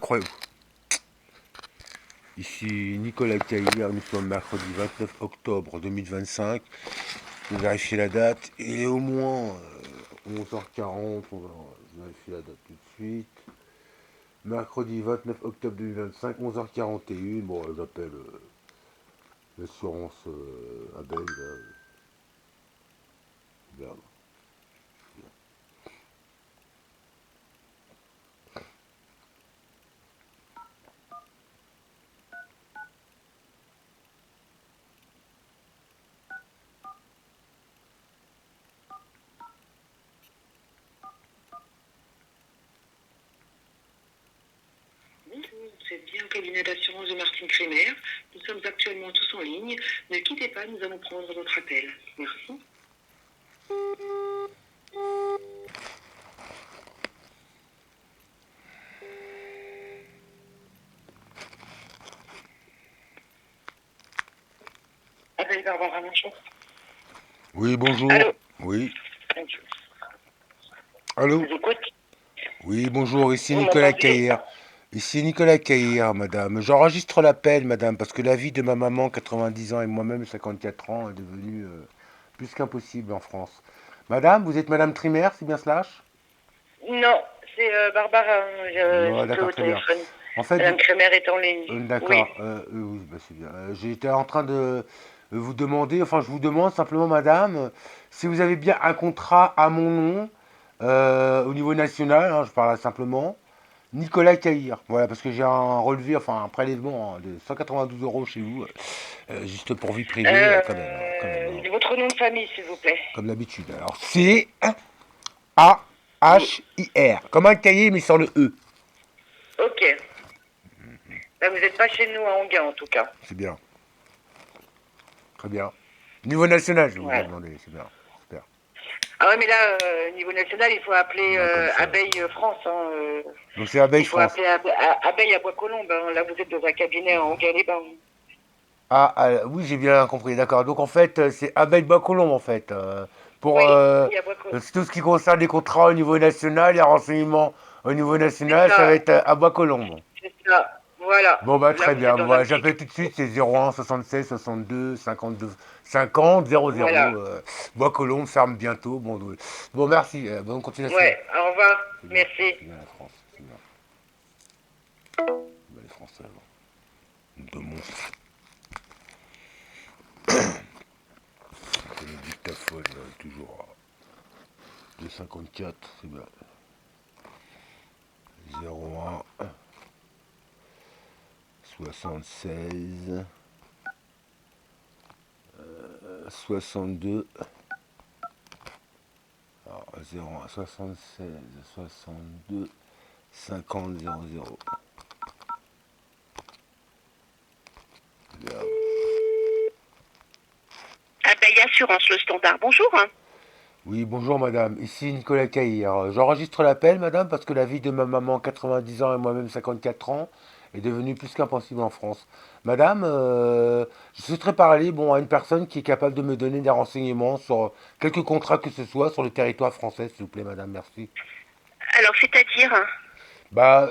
incroyable. Ici Nicolas Caillère, nous sommes mercredi 29 octobre 2025. Je vais vérifier la date. Il est au moins 11h40. On va vérifier la date tout de suite. Mercredi 29 octobre 2025, 11h41. Bon, j'appelle l'assurance Abeille. Là. Bien. Bonjour, vous êtes bien au cabinet d'assurance de Martine Crémer. Nous sommes actuellement tous en ligne. Ne quittez pas, nous allons prendre votre appel. Merci. Appel Barbara Manchon. Oui, bonjour. Allô. Oui. Je Allô. vous écoute. Oui, bonjour. Ici Vous Nicolas m'entendez? Caillère. Ici Nicolas Caillère, madame. J'enregistre l'appel, madame, parce que la vie de ma maman, 90 ans, et moi-même, 54 ans, est devenue plus qu'impossible en France. Madame, vous êtes madame Trimer, c'est bien cela? Non, c'est Barbara. Ouais, J'étais d'accord, au très bien. téléphone. En fait, Madame Crémer est en ligne. Oui. d'accord, oui, bah, c'est bien. J'étais en train de vous demander, enfin, je vous demande simplement, madame, si vous avez bien un contrat à mon nom, au niveau national, hein, je parle simplement. Nicolas Caïr, voilà, parce que j'ai un relevé, enfin un prélèvement hein, de 192 euros chez vous, juste pour vie privée, quand même, hein, Votre nom de famille, s'il vous plaît. comme d'habitude. Alors, c'est A-H-I-R, comme un cahier, mais sans le E. Ok. Là, vous n'êtes pas chez nous à Anguin, en tout cas. C'est bien, très bien. Niveau national, je vous ai Ouais. demandé, c'est bien, super. Ah ouais, mais là, niveau national, il faut appeler Bah, comme ça. Abeille France. Hein, Donc, c'est Abeille il faut France. appeler Abeille à Bois-Colombes. Hein. Là, vous êtes dans un cabinet à Anguin-les-Bains. Oui, j'ai bien compris, d'accord. Donc, en fait, c'est Abeille Bacolombe, en fait. Pour Oui, oui, à Bois-Colombes. tout ce qui concerne les contrats au niveau national, les renseignements au niveau C'est national, ça va ça, être à Bois-Colombes. c'est ça. Voilà. Bon, bah, Là, très vous bien. êtes Bon, dans un bah, petit... j'appelle tout de suite, c'est 01 76 62 52 50 00. Voilà. Bois-Colombes ferme bientôt. Bon, bon merci. Bonne continuation. Ouais, au revoir. Merci. C'est bien la France. C'est bien. C'est bien les Français, de monstres. C'est le dictaphone, toujours à 2,54. C'est bien. 01 76 62 alors, 01 76 62 50 00. Bien. Abeille Assurance, le standard. Bonjour. Oui, bonjour madame. Ici Nicolas Caillère. J'enregistre l'appel, madame, parce que la vie de ma maman, 90 ans, et moi-même, 54 ans, est devenue plus qu'impossible en France. Madame, je souhaiterais parler bon, à une personne qui est capable de me donner des renseignements sur quelques contrats que ce soit sur le territoire français, s'il vous plaît, madame, merci. Alors, c'est-à-dire... Bah,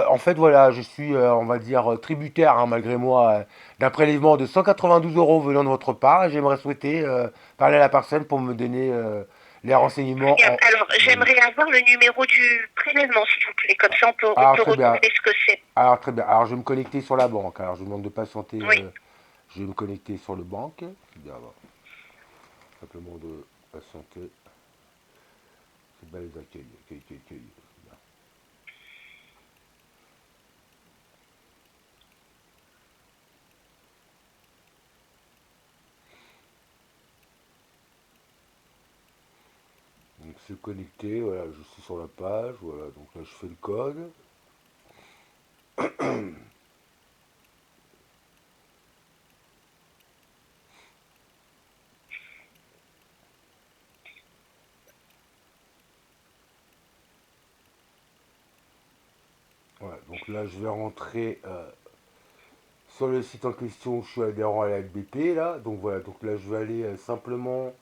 en fait, voilà, je suis, on va dire, tributaire, hein, malgré moi, d'un prélèvement de 192 euros venant de votre part. Et j'aimerais souhaiter parler à la personne pour me donner les renseignements Bien, en. alors, Oui. j'aimerais avoir le numéro du prélèvement, s'il vous plaît. Comme ça, on Alors, peut très bien. retrouver ce que c'est. Alors, très bien. Alors, je vais me connecter sur la banque. Alors, je vous demande de patienter. Oui. Je vais me connecter sur le banque. C'est bien, alors. Simplement de patienter. C'est bien les accueils. Accueil, accueil, accueil. C'est bien. Donc, se connecter. Voilà, je suis sur la page. Voilà, donc là, je fais le code. Ouais, donc là, je vais rentrer sur le site en question. Je suis adhérent à la LBP là. Donc voilà, donc là, je vais aller simplement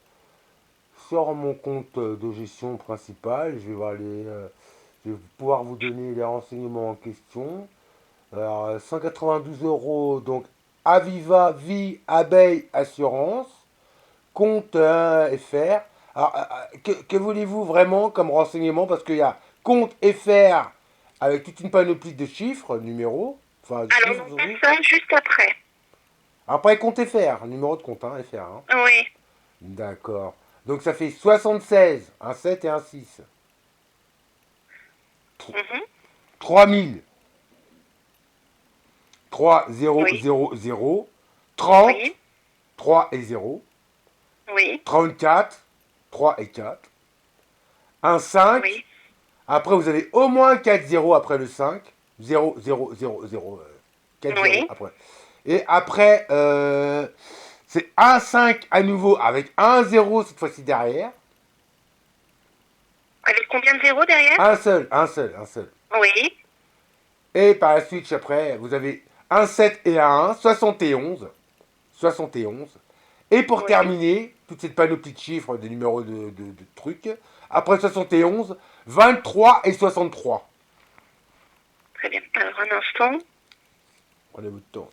sur mon compte de gestion principal. Je vais aller Je vais pouvoir vous donner les renseignements en question. Alors, 192 euros, donc Aviva Vie Abeille Assurance, compte FR. Alors, que voulez-vous vraiment comme renseignement? Parce qu'il y a compte FR avec toute une panoplie de chiffres, numéros, enfin de Alors, chiffres on passe surtout. ça juste après. Après, compte FR, numéro de compte, hein, FR. Hein. Oui. D'accord. Donc ça fait 76, un 7 et un 6. Mhm. 3000, 3, 0, Oui. 0, 0. 30, Oui. 3 et 0. Oui. 34, 3 et 4. Un 5. Oui. Après, vous avez au moins 4 zéros après le 5. 0, 0, 0, 0. 4 zéros Oui. après. Et après, c'est un 5 à nouveau avec un 0 cette fois-ci derrière. Avec combien de zéros derrière? Un seul, un seul, un seul. Oui. Et par la suite, après, vous avez un 7 et un 1, 71. 71. Et pour Oui. terminer, toute cette panoplie de chiffres, des numéros de trucs, après 71, 23 et 63. Très bien. Alors, un instant. Prenez votre temps.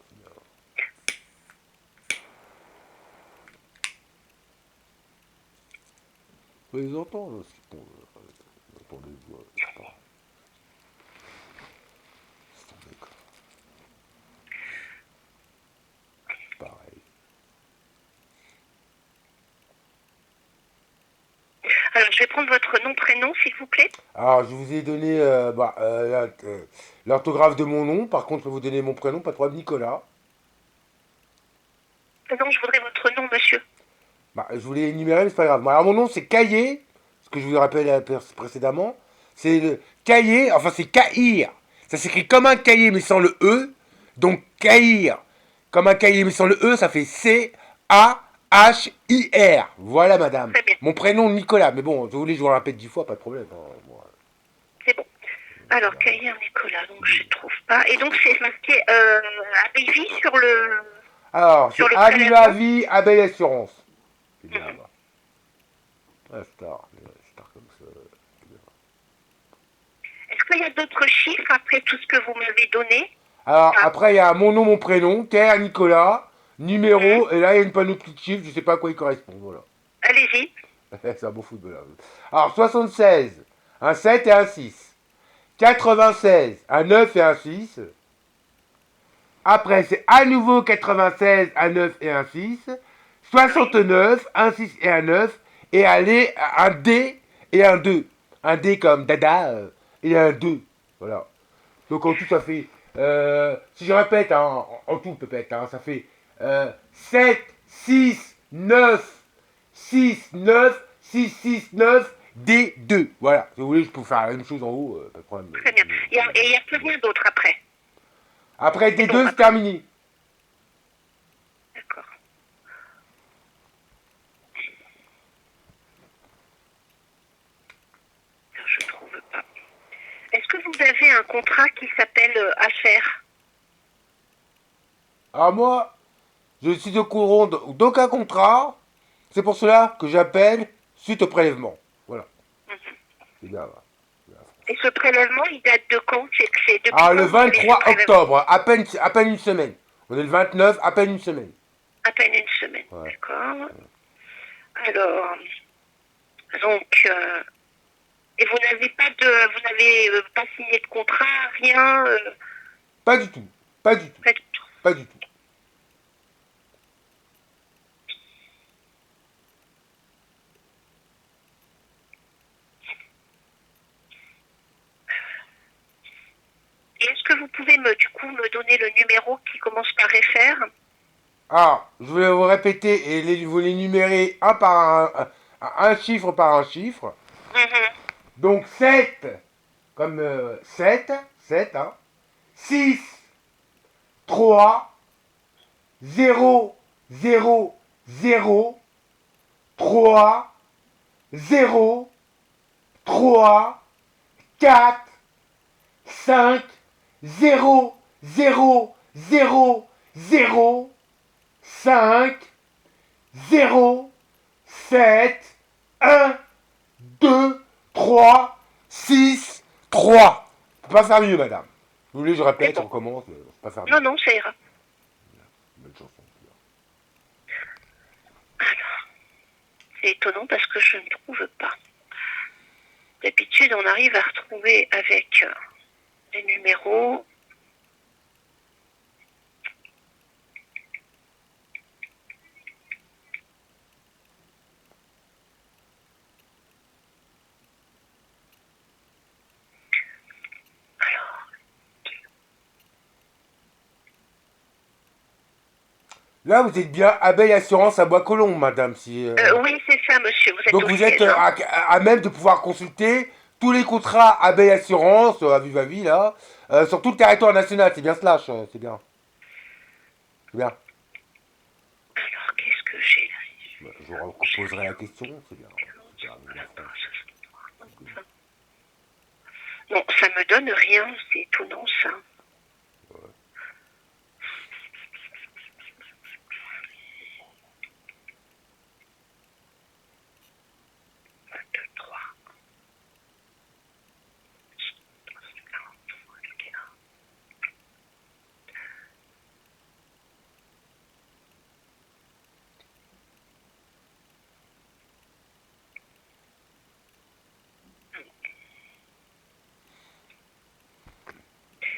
Vous les entendez, là, ce qu'ils font, attendez, c'est pas c'est d'accord. Pareil. Alors, je vais prendre votre nom, prénom, s'il vous plaît. Alors, je vous ai donné l'orthographe de mon nom. Par contre, je peux vous donner mon prénom, pas de problème, Nicolas. Non, je voudrais votre nom, monsieur. Bah, je voulais énumérer, mais c'est pas grave. Alors, mon nom, c'est Caillé, ce que je vous rappelle précédemment. C'est le Caillé, enfin, c'est Caïr. Ça s'écrit comme un cahier, mais sans le E. Donc, Caïr. Comme un cahier, mais sans le E, ça fait C-A-H-I-R. Voilà, madame. Très bien. Mon prénom, Nicolas. Mais bon, si vous voulez, je vous le répète 10 fois, pas de problème. Hein. Bon, C'est bon. Alors, Cahier Nicolas, donc je ne trouve pas. Et donc, c'est marqué Abbevie alors, c'est sur le Aviva prélèvement. Vie Abeille Assurance. C'est bien, Mhm. bah. Ah, star comme ça. Est-ce qu'il y a d'autres chiffres après tout ce que vous m'avez donné? Alors, Ah. après, il y a mon nom, mon prénom, Terre Nicolas, Mhm. numéro, et là, il y a une panoplie de chiffres, je sais pas à quoi il correspond, voilà. Allez-y. C'est un beau footballeur. Alors, 76, un 7 et un 6. 96, un 9 et un 6. Après, c'est à nouveau 96, un 9 et un 6. Oui. 69, un 6 et un 9. Et aller, un D et un 2. Un D comme Dada et un 2. Voilà. Donc en tout, ça fait. Si je répète, hein, en tout peut-être, hein, ça fait 7, 6, 9, 6, 9, 6, 6, 9, D, 2. Voilà. Si vous voulez, je peux faire la même chose en haut, pas de problème. Très bien. Et il n'y a plus rien d'autre après. Après C'est D2, bon c'est après. terminé. D'accord. Alors, je ne trouve pas. Est-ce que vous avez un contrat qui s'appelle HR? Alors moi, je suis au courant d'aucun contrat. C'est pour cela que j'appelle suite au prélèvement. Voilà. Mhm. C'est bien, là. Et ce prélèvement, il date de quand? C'est depuis Ah, le quand vous avez ce 23 prélèvement? octobre, à peine une semaine. On est le 29, à peine une semaine. À peine une semaine. Ouais. D'accord. Alors, donc, et vous n'avez pas signé de contrat, rien, Pas du tout. Pas du tout. pas du tout. Pas du tout. Et est-ce que vous pouvez du coup, me donner le numéro qui commence par FR? Alors, je vais vous répéter et vous les numérer un par un chiffre par un chiffre. Mhm. Donc 7 comme 7, 7, hein. 6, 3, 0, 0, 0, 3, 0, 3, 4, 5, 0, 0, 0, 0, 5, 0, 7, 1, 2, 3, 6, 3. On peut pas faire mieux, madame. Vous voulez que je C'est répète, on bon. commence, mais on peut pas faire mieux. Non, non, ça ira. Belle chanson. C'est étonnant parce que je ne trouve pas. D'habitude, on arrive à retrouver avec des numéros. Là, vous êtes bien Abeille Assurance à Bois-Colombes, madame. Si, Oui, c'est ça, monsieur. Vous êtes Donc au vous êtes siège, hein. à même de pouvoir consulter tous les contrats Abeille Assurance, à Viva Vie, là, sur tout le territoire national. C'est bien slash, c'est bien. C'est bien. Alors, qu'est-ce que j'ai là? Je vous reposerai la question, c'est bien. C'est bien. Non, ça me donne rien. C'est étonnant, ça.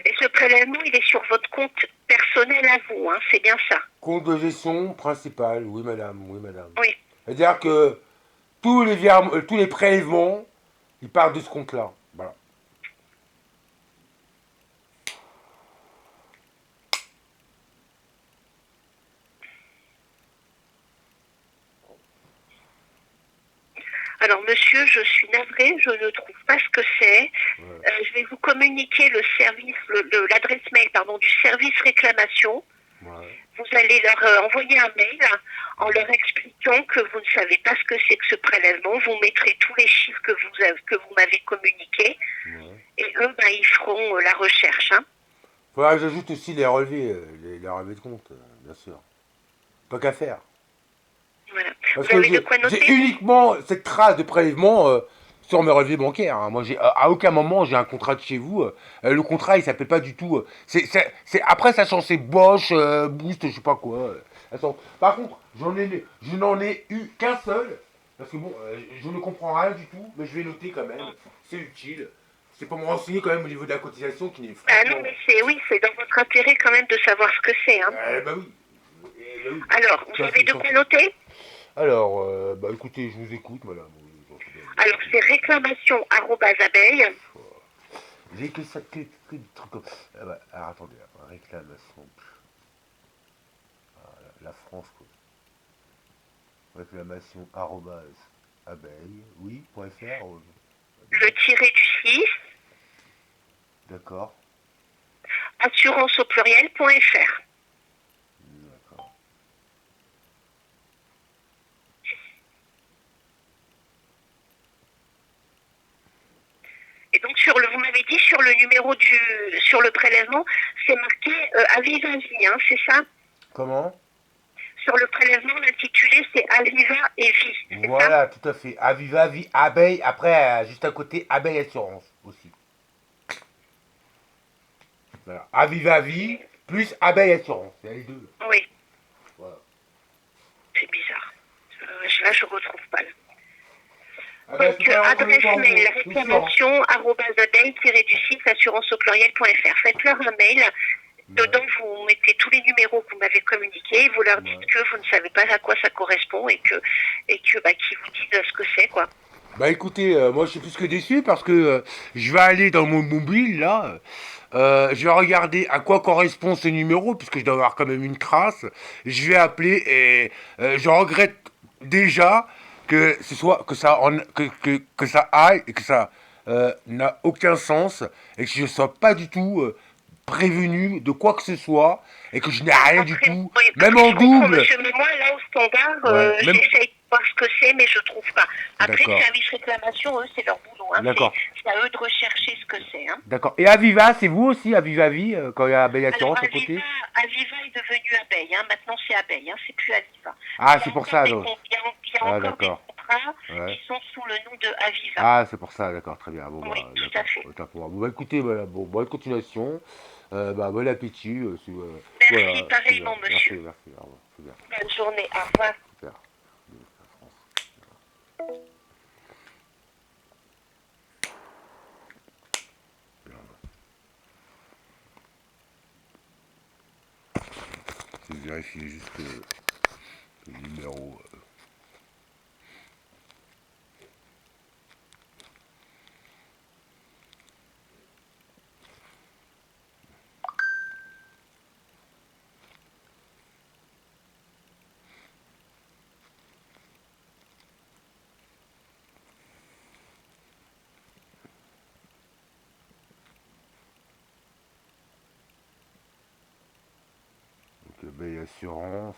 Et ce prélèvement, il est sur votre compte personnel à vous, hein, c'est bien ça? Compte de gestion principal, oui madame, oui madame. Oui. C'est-à-dire que tous les prélèvements, ils partent de ce compte-là. Voilà. Alors, monsieur, je suis navrée, je ne trouve pas ce que c'est. Ouais. Je vais vous communiquer le service, l'adresse mail, pardon, du service réclamation. Ouais. Vous allez leur envoyer un mail en leur expliquant que vous ne savez pas ce que c'est que ce prélèvement. Vous mettrez tous les chiffres que vous m'avez communiqués. Ouais. Et eux, ben, ils feront la recherche. Hein. Faudra que j'ajoute aussi les relevés, les relevés de compte, bien sûr. Pas qu'à faire. Voilà. Parce Vous que avez de quoi noter? j'ai uniquement cette trace de prélèvement sur mes relevés bancaires. Hein. Moi, à aucun moment j'ai un contrat de chez vous. Le contrat, il s'appelle pas du tout. Après, ça change, c'est Bosch, Boost, je sais pas quoi. Par contre, je n'en ai eu qu'un seul. Parce que bon, je ne comprends rien du tout, mais je vais noter quand même. C'est utile. C'est pour me renseigner quand même au niveau de la cotisation qui n'est Ah non, franchement. mais c'est dans votre intérêt quand même de savoir ce que c'est. Hein. Bah oui. Bah oui. Alors, vous Ça, avez c'est de ça. quoi noter? Alors, bah écoutez, je vous écoute, madame. Alors, c'est réclamation@abeille. J'ai que ça, que des trucs comme. Ah bah, alors, attendez, réclamation. Ah, la France, quoi. Réclamation abeille, oui, .fr. Le tiré du 6, D'accord. assurance au pluriel.fr. D'accord. Et donc vous m'avez dit sur le numéro sur le prélèvement, c'est marqué Aviva Vie, hein, c'est ça? Comment? Sur le prélèvement, l'intitulé c'est Aviva et Vie, c'est ça? Voilà, tout à fait. Aviva, vie, abeille. Après, juste à côté, abeille assurance aussi. Voilà. Aviva, vie, plus abeille assurance. C'est les deux. Oui, Voilà. c'est bizarre. Là, je ne retrouve pas. Là. Ah ben, Donc, adresse mail, réclamation, @abeille-du6, assurance au pluriel.fr. Faites-leur un mail. Dedans, vous mettez tous les numéros que vous m'avez communiqués. Vous leur dites que vous ne savez pas à quoi ça correspond et que qu'ils vous disent ce que c'est, quoi. Bah écoutez, moi je suis plus que déçu parce que je vais aller dans mon mobile là, je vais regarder à quoi correspond ce numéro puisque je dois avoir quand même une trace. Je vais appeler et je regrette déjà que ce soit que ça aille et que ça n'a aucun sens et que je ne sois pas du tout prévenu de quoi que ce soit et que je n'ai rien du tout, Oui, même en double. Monsieur, mais moi, là, au standard, Même... j'essaye de voir ce que c'est, mais je trouve pas. Après, le D'accord. service réclamation, eux, c'est leur boulot. Hein. D'accord. C'est à eux de rechercher ce que c'est. Hein. D'accord. Et Aviva, c'est vous aussi, Aviva Vie, quand il y a Abeille Assurance à côté? Aviva est devenu Abeille. Hein. Maintenant, c'est Abeille. Hein. C'est plus Aviva. Ah, c'est pour ça, Il y a donc. encore Ah, des d'accord. contrats contrats Ouais. qui sont sous le nom de Aviva. Ah, c'est pour ça, d'accord, très bien. Bon, Oui, bah, tout à d'accord. fait. Autant pour moi. Bon, bah, écoutez, voilà, bon, bonne continuation. Bah, bon appétit. Merci Voilà, c'est bien. pareillement, Merci, monsieur. merci. Au revoir. C'est bien, Bonne journée. Au revoir. super. La France. Bien. Je vais vérifier juste le numéro. Donc, Bay Assurance.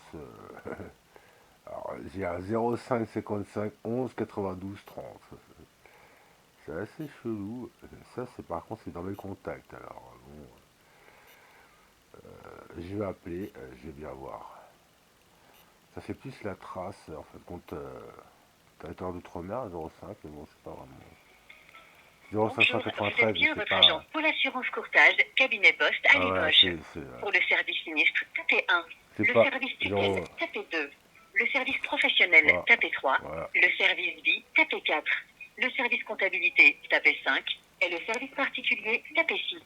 Alors, j'ai un 05 55 11 92 30. C'est assez chelou. Ça, c'est par contre, c'est dans mes contacts. Alors, bon, je vais appeler, je vais bien voir. Ça fait plus la trace, en fait, compte territoire d'outre-mer, 05, mais bon, c'est pas vraiment. Bonjour, vous êtes 0593, mais bien c'est votre pas. agence pour l'assurance courtage, cabinet poste à Ah ouais, Limoges. Pour le service sinistre, tapez 1. c'est Le pas. service Genre, ticket, tapez 2. Le service professionnel, voilà, tapez 3. voilà. Le service vie, tapez 4. Le service comptabilité, tapez 5. Et le service particulier, tapez 6.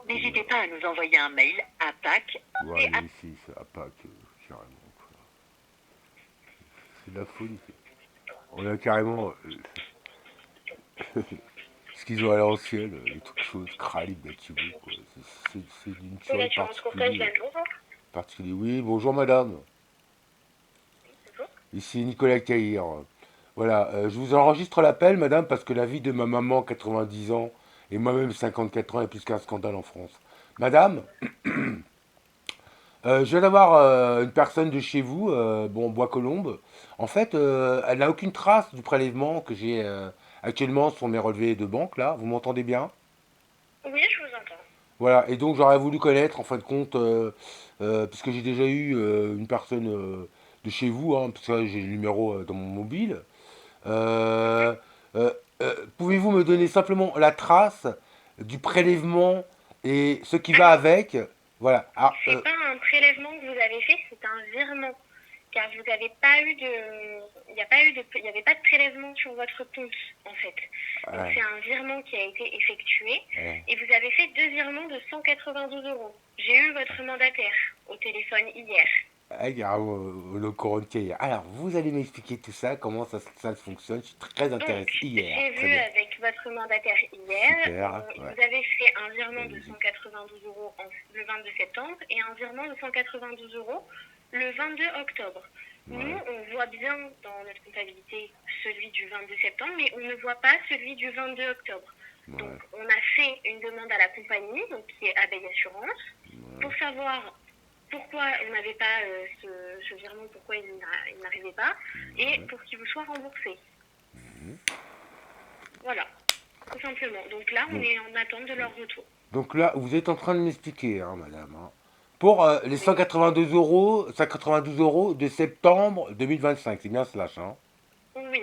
N'hésitez pas à nous envoyer un mail à PAC Voilà, et à... ici, c'est à Pâques, carrément. C'est de la folie. On a carrément ce qu'ils ont à l'ancienne, les trucs chaudes, cralib, d'activou, quoi. C'est d'une Pour tuerie l'assurance courtage, particulière. bonjour. Particulier. Oui, bonjour madame. Bonjour. Ici Nicolas Caïr. Voilà, je vous enregistre l'appel, madame, parce que la vie de ma maman, 90 ans, et moi-même 54 ans, est plus qu'un scandale en France. Madame, je viens d'avoir une personne de chez vous, bon, Bois-Colombes. En fait, elle n'a aucune trace du prélèvement que j'ai actuellement sur mes relevés de banque, là. Vous m'entendez bien? Oui, je vous entends. Voilà, et donc j'aurais voulu connaître, en fin de compte, puisque j'ai déjà eu une personne de chez vous, hein, parce que j'ai le numéro dans mon mobile. Euh, Pouvez-vous me donner simplement la trace du prélèvement et ce qui va Alors, avec? Voilà. Ah, c'est pas un prélèvement que vous avez fait, c'est un virement. Car vous n'avez pas eu de, il n'y avait pas de prélèvement sur votre compte en fait. Donc ouais, c'est un virement qui a été effectué ouais. et vous avez fait 2 virements de 192 euros. J'ai eu votre mandataire au téléphone hier. Ah, il y a le corontier. Alors, vous allez m'expliquer tout ça, comment ça fonctionne. Je suis très Donc intéressé. Hier, j'ai très vu bien. avec votre mandataire hier, Super, ouais. vous avez fait un virement de Allez-y. 192 euros le 22 septembre et un virement de 192 euros le 22 octobre. Nous, Ouais, on voit bien dans notre comptabilité celui du 22 septembre, mais on ne voit pas celui du 22 octobre. Donc, ouais, on a fait une demande à la compagnie, donc qui est Abeille Assurance, ouais. pour savoir pourquoi on n'avait pas ce virement, pourquoi il n'arrivait pas, et Ouais. pour qu'il vous soit remboursé. Voilà, tout simplement. Donc là, on Donc, est en attente de leur retour. donc là, vous êtes en train de m'expliquer, hein, madame, hein. Pour les Oui. 192 euros de septembre 2025, c'est bien cela, hein. Oui.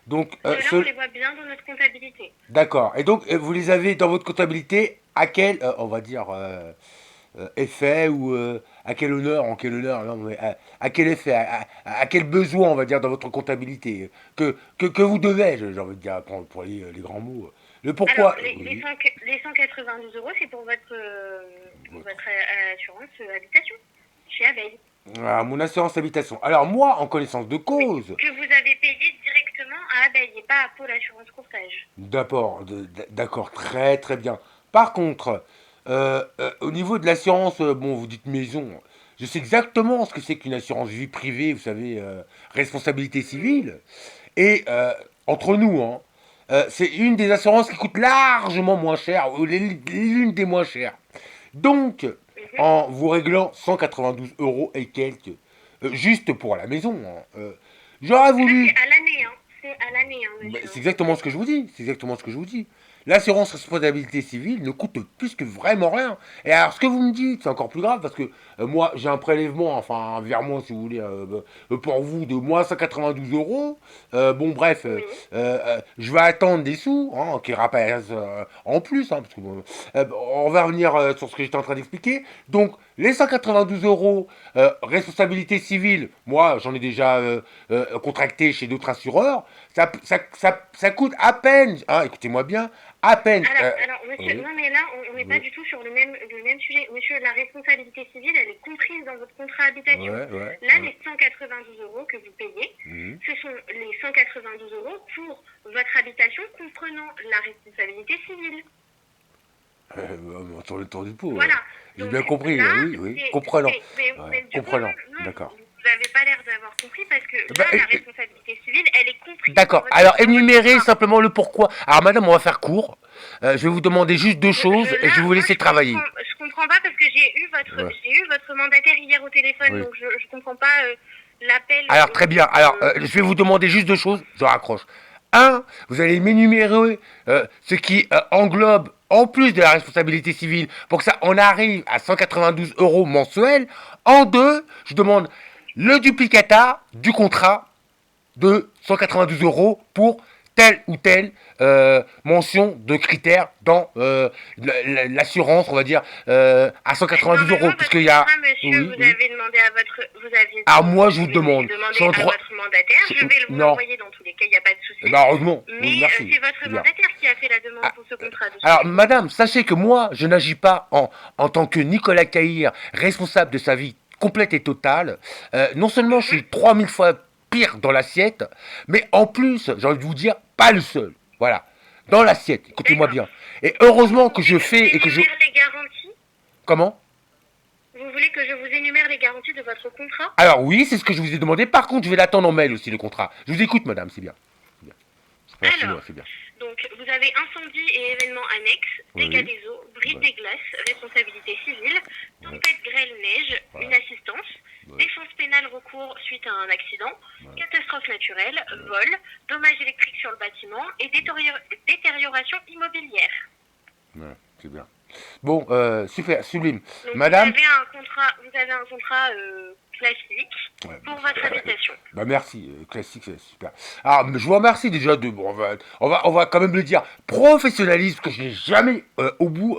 Donc, Ceux-là, on les voit bien dans notre comptabilité. d'accord. Et donc, vous les avez dans votre comptabilité à quel, on va dire, effet ou à quel honneur, en quel honneur, non, mais à quel effet, à quel besoin, on va dire, dans votre comptabilité que vous devez, j'ai envie de dire, pour les grands mots. Le Alors, pourquoi, les oui. 192 euros, c'est pour votre, Votre- votre assurance habitation chez Abeille. Ah, mon assurance habitation. Alors moi, en connaissance de Oui. cause, Que vous avez payé directement à Abeille et pas à Pôle Assurance Courtage. d'abord, d'accord, très très bien. Par contre, au niveau de l'assurance, bon, vous dites maison, je sais exactement ce que c'est qu'une assurance vie privée, vous savez, responsabilité Oui. civile. Et entre nous, hein, c'est une des assurances qui coûte largement moins cher, ou l'une des moins chères. Donc, Mhm. en vous réglant 192 euros et quelques, juste pour la maison, hein, j'aurais Ça, c'est voulu. à l'année, hein. C'est à l'année, hein, Bah, monsieur. c'est Hein. exactement ce que je vous dis. C'est exactement ce que je vous dis. l'assurance responsabilité civile ne coûte plus que vraiment rien. Et alors, ce que vous me dites, c'est encore plus grave parce que moi, j'ai un prélèvement, enfin un virement, si vous voulez, pour vous, de moins 192 euros. Bon, bref, Oui. je vais attendre des sous qui rappellent en plus, parce que, on va revenir sur ce que j'étais en train d'expliquer. Donc, les 192 euros responsabilité civile, moi, j'en ai déjà contracté chez d'autres assureurs. Ça coûte à peine, écoutez-moi bien, à peine. Alors, monsieur, Oui, non, mais là, on n'est pas oui, du tout sur le même sujet. Monsieur, la responsabilité civile, elle est comprise dans votre contrat habitation. ouais, ouais, Là, ouais. les 192 euros que vous payez, Mhm. ce sont les 192 euros pour votre habitation comprenant la responsabilité civile. Sur le tour du pot, Voilà. j'ai bien Donc compris, là, oui, oui, comprenant. Ouais, mais du coup, comprenant, non, d'accord. vous n'avez pas l'air d'avoir compris parce que Bah, là, la responsabilité civile, elle est comprise d'accord, alors dans votre énumérez contrat. simplement le pourquoi. Alors madame, on va faire court. Je vais vous demander juste deux choses et je vais vous Moi, laisser travailler. je comprends pas parce que Ouais, j'ai eu votre mandataire hier au téléphone, oui. donc je comprends pas l'appel. Alors très bien, alors je vais vous demander juste deux choses, je raccroche. Un, vous allez m'énumérer ce qui englobe, en plus de la responsabilité civile, pour que ça on arrive à 192 euros mensuels. En deux, je demande le duplicata du contrat de 192 euros pour telle ou telle mention de critères dans l'assurance, on va dire, à 192 euros, Normalement, votre puisqu'il y a... contrat, monsieur, Oui, oui. vous aviez Alors moi, je vous demandé demande, sans à droit... votre mandataire. Je vais vous Non, l'envoyer dans tous les cas, il n'y a pas de souci. bah heureusement, oui, Mais merci, c'est votre c'est bien. mandataire qui a fait la demande Ah, pour ce contrat, de ce que alors, je comprends. madame, sachez que moi, je n'agis pas en tant que Nicolas Caïr, responsable de sa vie complète et totale. Non seulement je Mhm. suis 3000 fois pire dans l'assiette, mais en plus, j'ai envie de vous dire, pas le seul. Voilà. Dans l'assiette, écoutez-moi D'accord. bien. Et heureusement que Et je je vous fais et que je... énumère les garanties. Comment? Vous voulez que je vous énumère les garanties de votre contrat? Alors oui, c'est ce que je vous ai demandé. Par contre, je vais l'attendre en mail aussi, le contrat. Je vous écoute, madame, c'est bien. C'est bien. C'est pas Alors, chinois, c'est bien. donc vous avez incendie et événements annexes, Oui, dégâts oui. des eaux, brise Ouais, des glaces, responsabilité civile, ouais, tempête, grêle, neige, ouais, une assistance, ouais, défense pénale, recours suite à un accident, ouais, catastrophe naturelle, ouais. vol, dommages électriques sur le bâtiment et détérioration immobilière. Ouais, c'est bien. Bon, super, sublime. Donc Madame, vous avez un contrat classique ouais, pour votre habitation. bah merci, classique, c'est super. Alors, je vous remercie déjà de, bon, on va quand même le dire, professionnalisme que je n'ai jamais au bout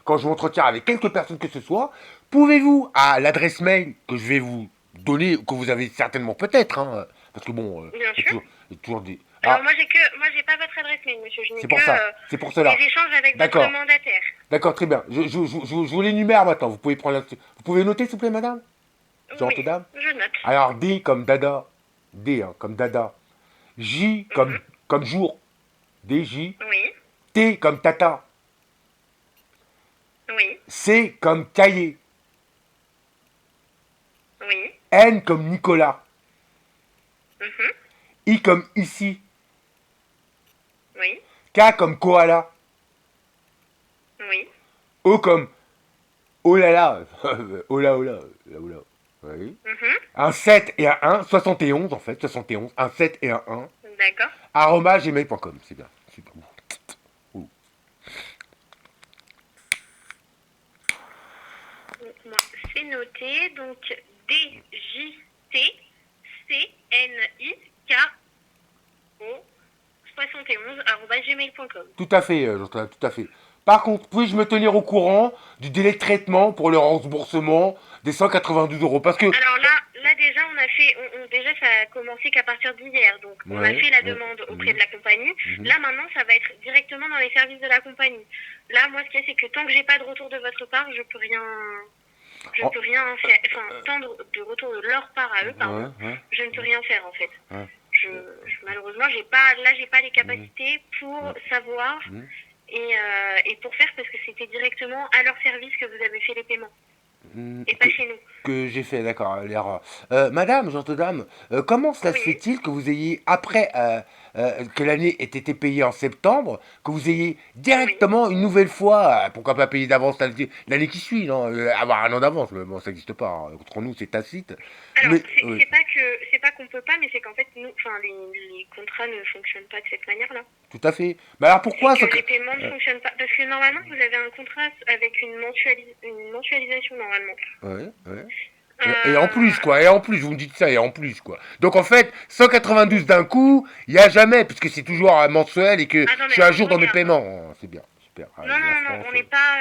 quand je m'entretiens avec quelques personnes que ce soit. Pouvez-vous, à l'adresse mail que je vais vous donner, que vous avez certainement peut-être, parce que bon, Bien il y a sûr. toujours, il y a toujours des... Alors Ah, moi j'ai pas votre adresse mail, monsieur. Je n'ai c'est que pour ça, c'est pour les cela. échanges avec votre D'accord, mandataire. d'accord, très bien. Je vous l'énumère maintenant. Vous pouvez prendre vous pouvez noter, s'il vous plaît, madame? Gentille Oui, dame. je note. Alors, D comme dada. D comme dada. J Mhm. comme jour. DJ. Oui, T comme tata. oui, C comme cahier. oui. N comme Nicolas. Mhm. I comme ici. Oui, K comme koala. oui. O comme oh là là. Oh là oh là. Oh là. Oui. Mhm. Un 7 et un 1. 71 en fait. 71. Un 7 et un 1. D'accord. Arrobas gmail.com. C'est bien. Super. Ouh. Donc, moi, c'est noté. Donc, DJTCNIKO 71@gmail.com. Tout à fait, Jocelyn, tout à fait. Par contre, puis-je me tenir au courant du délai de traitement pour le remboursement des 192 euros? Parce que... Alors là déjà, on a fait, déjà ça a commencé qu'à partir d'hier, donc on a Ouais, fait la ouais. demande auprès de la compagnie. Mhm. Là maintenant, ça va être directement dans les services de la compagnie. Là, moi, ce qu'il y a, c'est que tant que j'ai pas de retour de votre part, je Oh, peux rien faire. Enfin, tant de retour de leur part à eux, pardon, ouais, ouais, je ne peux rien faire en fait. ouais. Malheureusement, j'ai pas les capacités pour savoir Mhm. et pour faire parce que c'était directement à leur service que vous avez fait les paiements Mhm. et pas chez nous. Que j'ai fait, d'accord, l'erreur. Madame, gentille dame, comment cela se Oui. fait-il que vous ayez, après que l'année ait été payée en septembre, que vous ayez Oui. directement une nouvelle fois, pourquoi pas payer d'avance l'année qui suit, non? Avoir un an d'avance, mais bon, ça n'existe pas, hein. Entre nous, c'est tacite. Alors, Mais, oui. c'est pas qu'on peut peut pas, mais c'est qu'en fait, nous, enfin, les contrats ne fonctionnent pas de cette manière-là. Tout à fait. Mais alors pourquoi les paiements ne fonctionnent pas. Parce que normalement, vous avez un contrat avec une mensualisation, normalement. Ouais, ouais. Et en plus, quoi, et en plus, vous me dites ça, et en plus, quoi. Donc en fait, 192 d'un coup, il n'y a jamais, puisque c'est toujours mensuel et que je suis à jour dans mes paiements. C'est bien, super. Non, on n'est pas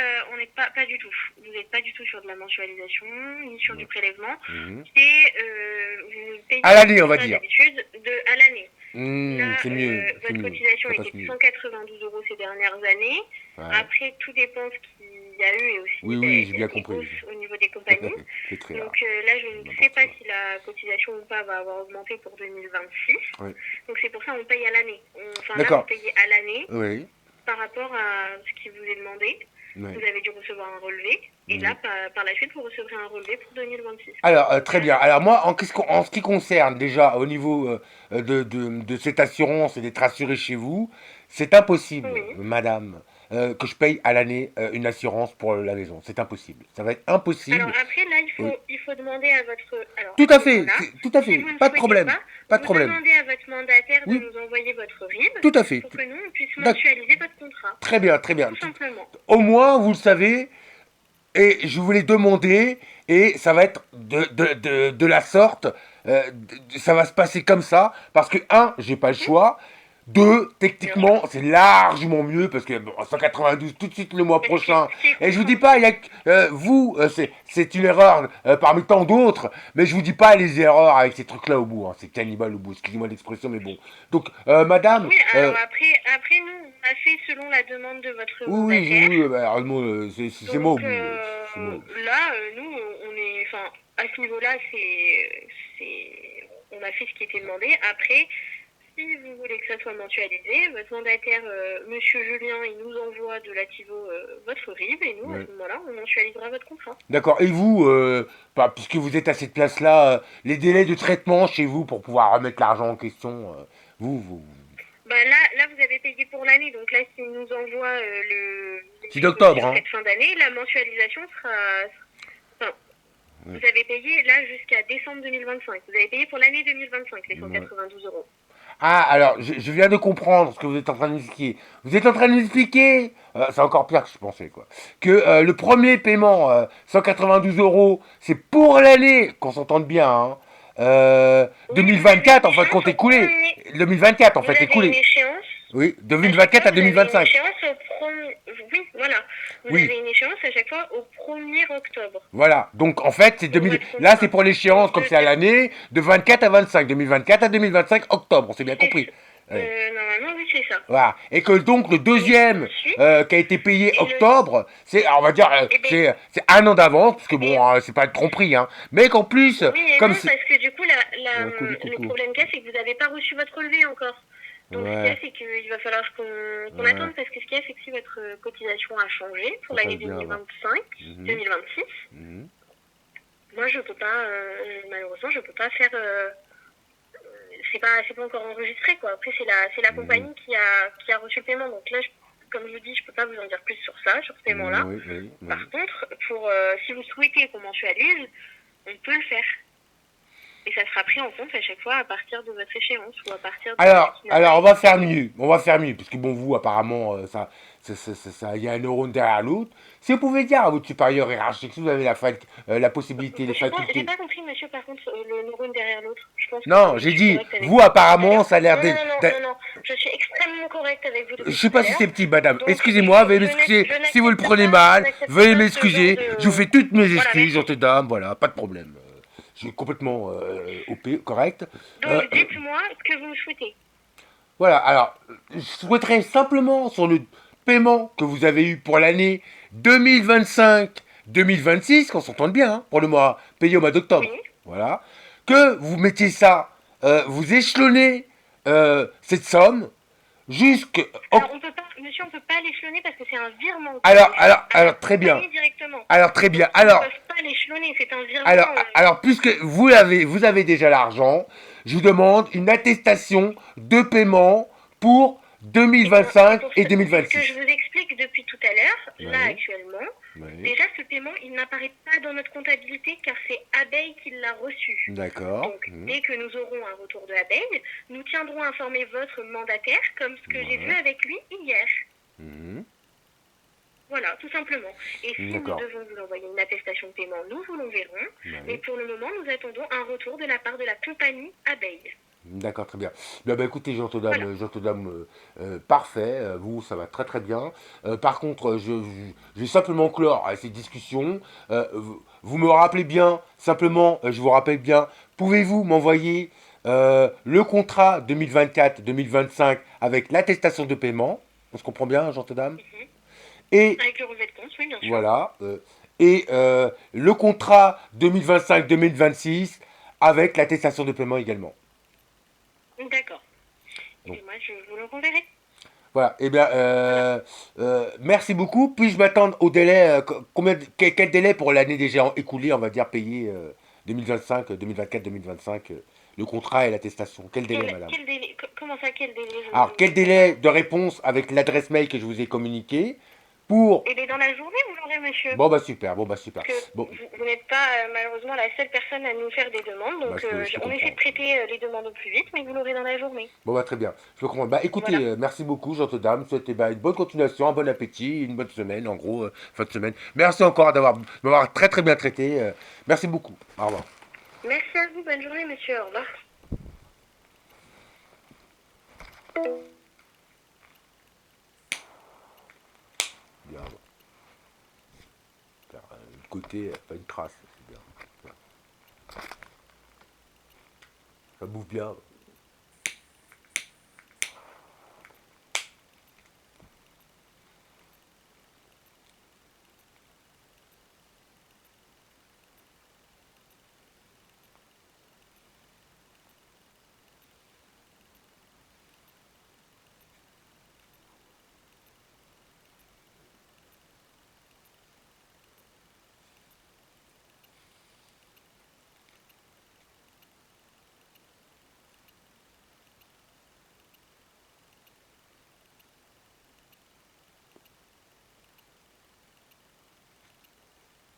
du tout. Vous n'êtes pas du tout sur de la mensualisation, ni sur du prélèvement. C'est, vous payez à l'année, on va dire. D'habitude, à l'année. C'est mieux. Votre cotisation était de 192 € ces dernières années. Ouais. Après, tout dépend ce qu'il y a eu et aussi oui, j'ai bien compris. Au niveau des compagnies. Donc là, je ne sais pas si la cotisation ou pas va avoir augmenté pour 2026. Oui. Donc c'est pour ça qu'on paye à l'année. Enfin là, vous payez à l'année. Oui. Par rapport à ce qui vous est demandé. Oui. Vous avez dû recevoir un relevé. Et là, par la suite, vous recevrez un relevé pour 2026. Alors, très bien. Alors moi, en ce qui concerne déjà au niveau de cette assurance et d'être assuré chez vous, c'est impossible, madame, que je paye à l'année une assurance pour la maison. C'est impossible. Ça va être impossible. Alors après, là, il faut demander à votre... Alors, tout à fait, tout à fait. Si pas de problème. Pas de problème. Vous demandez à votre mandataire de nous envoyer votre RIB. Tout à fait. Pour que nous, on puisse mensualiser votre contrat. Très bien, très bien. Tout simplement. Au moins, vous le savez... Et je voulais demander, et ça va être de la sorte, ça va se passer comme ça, parce que, j'ai pas le choix, 2, techniquement, c'est largement mieux, parce que 192 tout de suite le mois prochain, et je vous dis pas, c'est une erreur parmi tant d'autres, mais je vous dis pas les erreurs avec ces trucs-là au bout, c'est cannibale au bout, excusez-moi l'expression, mais bon. Donc, madame... Oui, alors après, nous, on a fait selon la demande de votre mandataire. Oui, c'est moi au bout. Là, nous, on est... Enfin, à ce niveau-là, on a fait ce qui était demandé. Après... Si vous voulez que ça soit mensualisé, votre mandataire, Monsieur Julien, il nous envoie de l'Ativo votre RIB et nous, à ce moment-là, on mensualisera votre contrat. D'accord. Et vous, puisque vous êtes à cette place-là, les délais de traitement chez vous pour pouvoir remettre l'argent en question, vous... Bah là, vous avez payé pour l'année, donc là, s'il nous envoie le 6 d'octobre, cette fin d'année, la mensualisation sera... Vous avez payé là jusqu'à décembre 2025. Vous avez payé pour l'année 2025 les 192 €. Ah, alors, je viens de comprendre ce que vous êtes en train de nous expliquer. Vous êtes en train de nous expliquer, c'est encore pire que je pensais, quoi, que le premier paiement, 192 €, c'est pour l'année, qu'on s'entende bien, 2024, en fait, compte écoulé. 2024, en fait, écoulé. Une échéance. Oui, 2024 à 2025. Oui, voilà. Vous avez une échéance à chaque fois au 1er octobre. Voilà, donc en fait, là c'est pour l'échéance, comme c'est à l'année, de 24 à 25, 2024 à 2025, octobre, on s'est bien compris. Normalement, oui, c'est ça. Voilà, et que donc le deuxième qui a été payé octobre, c'est, on va dire, c'est 1 an d'avance, parce que bon, c'est pas de tromperie, mais qu'en plus... Oui, parce que du coup, le problème qu'il y a, c'est que vous n'avez pas reçu votre relevé encore. Donc, ce qu'il y a, c'est qu'il va falloir qu'on attende, parce que ce qu'il y a, c'est que si votre cotisation a changé pour l'année 2026, moi, je peux pas, malheureusement, je peux pas faire... c'est pas encore enregistré, quoi. Après, c'est la compagnie qui a reçu le paiement. Donc là, comme je vous dis, je peux pas vous en dire plus sur ça, sur ce paiement-là. Par contre, si vous souhaitez qu'on mensualise, on peut le faire. Et ça sera pris en compte à chaque fois à partir de votre échéance ou à partir de... Alors, on va faire mieux, parce que bon, vous, apparemment, il y a un neurone derrière l'autre. Si vous pouvez dire à votre supérieur hiérarchique, si vous avez la possibilité, les facultés... J'ai pas compris, monsieur, par contre, le neurone derrière l'autre. Non, j'ai dit, vous, apparemment, ça a l'air d'être... Non, je suis extrêmement correcte avec vous. Je sais pas si c'est petit, madame. Excusez-moi, veuillez m'excuser. Si vous le prenez mal, veuillez m'excuser. Je vous fais toutes mes excuses, gentille dame, voilà, pas de problème. Je suis complètement correct. Donc, dites-moi ce que vous souhaitez. Voilà, alors, je souhaiterais simplement, sur le paiement que vous avez eu pour l'année 2025-2026, qu'on s'entende bien, pour le mois payé au mois d'octobre, voilà, que vous mettiez ça, vous échelonnez cette somme jusqu'à... Alors, monsieur, on peut pas l'échelonner parce que c'est un virement. Alors, très bien. Alors, très bien. Alors, on ne peut pas l'échelonner, c'est un virement. Alors, puisque vous avez déjà l'argent, je vous demande une attestation de paiement pour 2025 et 2026. Ce que je vous explique depuis tout à l'heure, là, actuellement, Oui. Déjà, ce paiement, il n'apparaît pas dans notre comptabilité car c'est Abeille qui l'a reçu. D'accord. Donc, dès que nous aurons un retour de Abeille, nous tiendrons à informer votre mandataire comme ce que j'ai vu Ouais. avec lui hier. Mhm. Voilà, tout simplement. Et si nous D'accord. devons vous envoyer une attestation de paiement, nous vous l'enverrons. Mais Oui. pour le moment, nous attendons un retour de la part de la compagnie Abeille. D'accord, très bien. Bien, bah, écoutez, Voilà. Jean parfait. Vous, ça va très très bien. Par contre, je vais simplement clore cette discussion. Vous me rappelez bien, simplement, je vous rappelle bien, pouvez-vous m'envoyer le contrat 2024-2025 avec l'attestation de paiement? On se comprend bien, Jean Mhm. Et Avec le relevé de compte, oui, bien sûr. voilà. Et le contrat 2025-2026 avec l'attestation de paiement également. D'accord. Et Donc, bien, moi, je vous le renverrai. voilà. Eh bien, Voilà. merci beaucoup. Puis-je m'attendre au délai, quel délai pour l'année déjà écoulée, on va dire, payé 2025, 2024, 2025, le contrat et l'attestation? Quel délai, madame? Quel délai comment ça, quel délai? Alors, Je quel comprends pas. délai de réponse avec l'adresse mail que je vous ai communiquée pour... Et bien, dans la journée, vous l'aurez, monsieur. Bon, bah super, bon, bah super. Parce que Bon, vous n'êtes pas malheureusement la seule personne à nous faire des demandes. bah, Donc, je peux on essaie comprendre. de traiter les demandes au plus vite, mais vous l'aurez dans la journée. Bon, bah très bien. Je peux comprendre. Bah écoutez, Voilà. merci beaucoup, gentille dame. Souhaitez bah, une bonne continuation, un bon appétit, une bonne semaine, en gros, fin de semaine. Merci encore de m'avoir très très bien traité. Merci beaucoup. Au revoir. Merci à vous. Bonne journée, monsieur. Au revoir. Bien, bon. Car, le côté, pas une trace, c'est bien. Bien. Ça bouffe bien.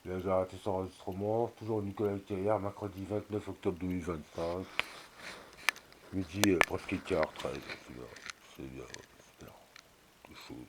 Là, j'ai arrêté cet enregistrement. Toujours Nicolas Ultérieur, mercredi 29 octobre 2025. Midi, presque 15h13. C'est bien. C'est bien. C'est bien. C'est chaud.